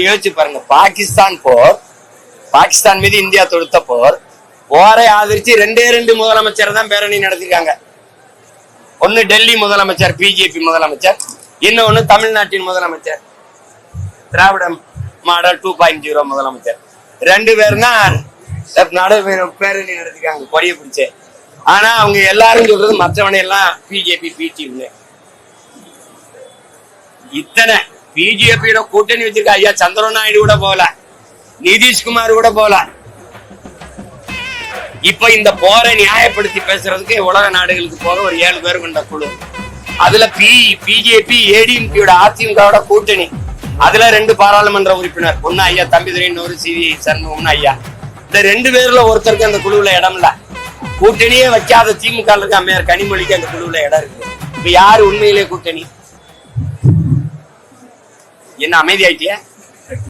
யோசிச்சு பாருங்க, பாகிஸ்தான் மீது இந்தியா தொடுத்த போரை ஆதரிச்சு ரெண்டு முதலமைச்சர் தான் பேரணி நடத்திருக்காங்க. ஒன்னு டெல்லி முதலமைச்சர் பிஜேபி முதலமைச்சர், இன்னொன்னு தமிழ்நாட்டின் முதலமைச்சர் திராவிட மாடல் 2.0 முதலமைச்சர். 2 பேரும் தான் பேரணி நடத்திருக்காங்க கொடிய பிடிச்சு. ஆனா அவங்க எல்லாரும் சொல்றது மற்றவனை எல்லாம் பிஜேபி பிடிஎம். இத்தனை பிஜேபியோட கூட்டணி வச்சிருக்க ஐயா சந்திரபாபு நாயுடு கூட போகல, நிதிஷ்குமார் கூட போகல. இப்ப இந்த போரை நியாயப்படுத்தி பேசுறதுக்கு உலக நாடுகளுக்கு போக ஒரு 7 பேர் கொண்ட குழு. அதுல பிஜேபி ஏடிஎம்கேயோட அதிமுக கூட்டணி, அதுல 2 பாராளுமன்ற உறுப்பினர், ஒன்னு ஐயா தம்பிதுரை, இன்னொரு சிவி சண்முகம் ஐயா. இந்த 2 பேர்ல ஒருத்தருக்கு அந்த குழுவுல இடம் இல்ல. கூட்டணியே வைக்காத திமுக இருக்க அம்மையார் கனிமொழிக்கு அந்த குழுவுல இடம் இருக்கு. இப்ப யாரு உண்மையிலே கூட்டணி? என்ன அமைதி ஆயிட்டியா?